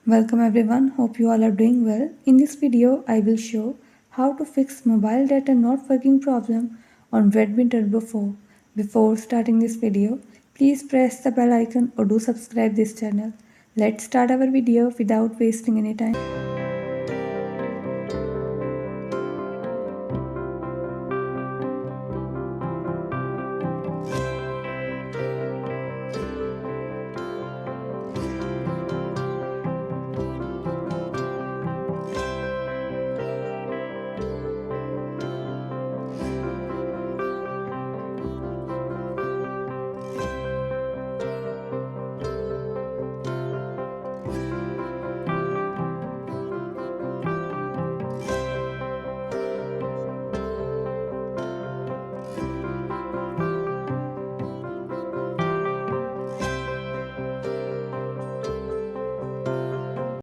Welcome everyone, hope you all are doing well. In this video, I will show how to fix mobile data not working problem on Redmi Turbo 4. Before starting this video, please press the bell icon or do subscribe this channel. Let's start our video without wasting any time.